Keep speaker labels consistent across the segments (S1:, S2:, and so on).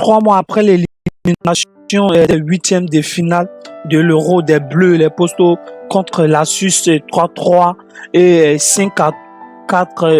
S1: 3 mois après l'élimination des huitièmes de finale de l'Euro des Bleus, les Postaux contre la Suisse 3-3 et 5-4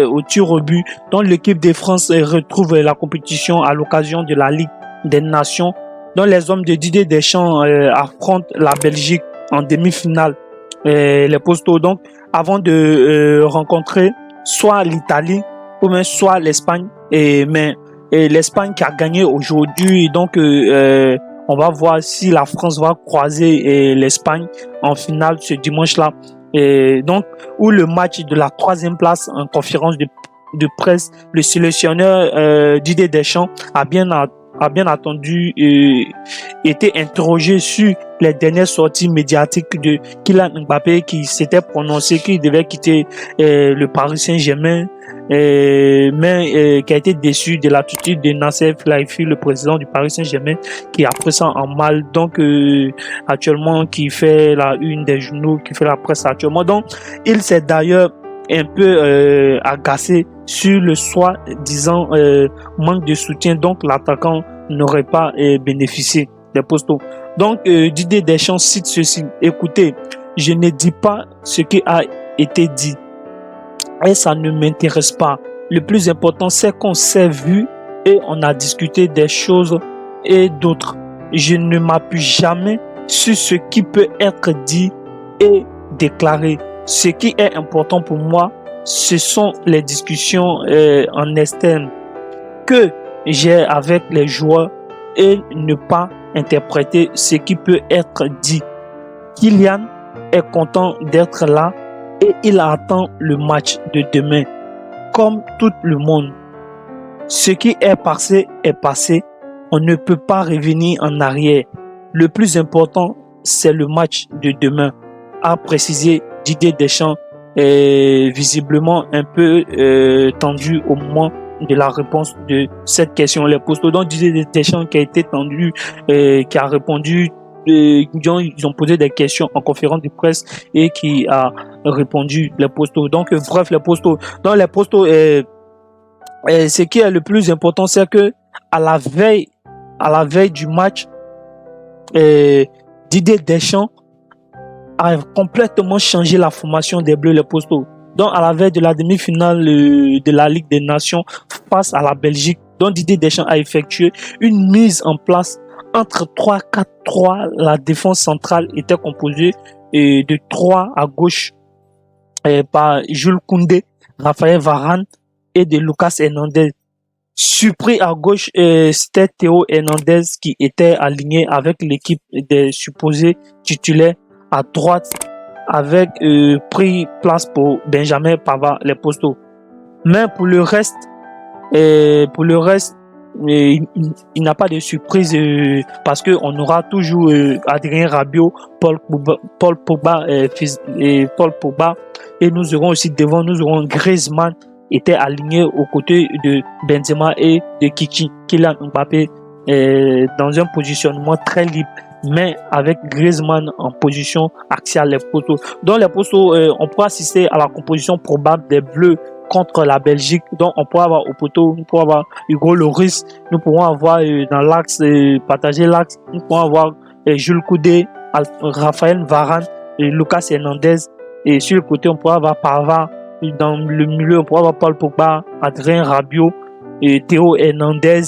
S1: au tir au but, dont l'équipe de France retrouve la compétition à l'occasion de la Ligue des Nations, dont les hommes de Didier Deschamps affrontent la Belgique en demi-finale. Les Postaux, donc, avant de rencontrer soit l'Italie ou même soit l'Espagne, mais l'Espagne qui a gagné aujourd'hui, donc on va voir si la France va croiser l'Espagne en finale ce dimanche-là. Et donc, où le match de la 3e place en conférence de presse, le sélectionneur Didier Deschamps a bien entendu été interrogé sur les dernières sorties médiatiques de Kylian Mbappé qui s'était prononcé qu'il devait quitter le Paris Saint-Germain, mais qui a été déçu de l'attitude de Nasser Khelaifi, le président du Paris Saint-Germain, qui a pris ça en mal, donc actuellement qui fait la une des journaux, qui fait la presse actuellement. Donc il s'est d'ailleurs un peu agacé sur le soi-disant manque de soutien, donc l'attaquant n'aurait pas bénéficié des Postaux. Donc Didier Deschamps cite ceci: écoutez, je ne dis pas ce qui a été dit et ça ne m'intéresse pas. Le plus important, c'est qu'on s'est vu et on a discuté des choses et d'autres. Je ne m'appuie jamais sur ce qui peut être dit et déclaré. Ce qui est important pour moi, ce sont les discussions en externe que j'ai avec les joueurs et ne pas interpréter ce qui peut être dit. Kylian est content d'être là et il attend le match de demain comme tout le monde. Ce qui est passé est passé. On ne peut pas revenir en arrière. Le plus important, c'est le match de demain, a précisé Didier Deschamps, visiblement un peu tendu au moment de la réponse de cette question. Les Postaux, donc Didier Deschamps qui a été tendu, qui a répondu, ils ont posé des questions en conférence de presse et qui a répondu, les Postaux. Donc bref, les Postaux. Dans les Postaux, ce qui est le plus important, c'est que à la veille du match, Didier Deschamps a complètement changé la formation des Bleus, les Postaux. Donc à la veille de la demi-finale de la Ligue des Nations face à la Belgique, dont Didier Deschamps a effectué une mise en place entre 3-4-3. La défense centrale était composée de 3 à gauche par Jules Koundé, Raphaël Varane et de Lucas Hernandez. Surpris à gauche, c'était Théo Hernandez qui était aligné avec l'équipe des supposés titulaires. À droite, avec pris place pour Benjamin Pavard, les Postaux. Mais pour le reste, il n'y a pas de surprise parce que on aura toujours Adrien Rabiot, Paul Pogba et nous aurons aussi devant, nous aurons Griezmann était aligné aux côtés de Benzema et de Kylian Mbappé dans un positionnement très libre, mais avec Griezmann en position axiale, les Postaux. Dans les Postaux, on pourra assister à la composition probable des Bleus contre la Belgique. Donc on pourra avoir au poteau, nous pourrons avoir Hugo Lloris, nous pourrons avoir dans l'axe, partager l'axe, nous pourrons avoir Jules Koundé, Raphaël Varane et Lucas Hernandez. Et sur le côté, on pourra avoir Pavard. Dans le milieu, on pourra avoir Paul Pogba, Adrien Rabiot et Théo Hernandez,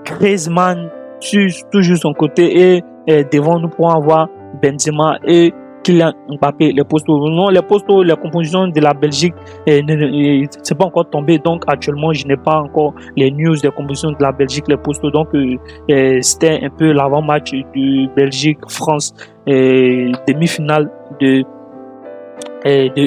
S1: Griezmann sur toujours son côté et devant nous pourrons avoir Benzema et Kylian Mbappé. Les Postaux, non, les Postaux, la composition de la Belgique c'est pas encore tombé, donc actuellement je n'ai pas encore les news des compositions de la Belgique, les Postaux. Donc c'était un peu l'avant-match de Belgique-France, demi-finale de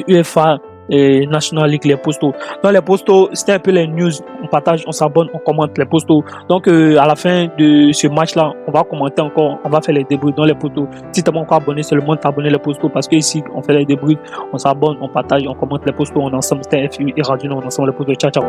S1: UEFA National League, les Postaux. Dans les Postaux, c'était un peu les news. On partage, on s'abonne, on commente les Postaux. Donc à la fin de ce match-là, on va commenter encore, on va faire les débriefs dans les Postaux. Si tu n'es pas encore abonné, c'est le moment de t'abonner les Postaux parce que ici, on fait les débriefs, on s'abonne, on partage, on commente les Postaux. On est ensemble, c'était FU et Radio, on est ensemble les Postaux. Ciao, ciao.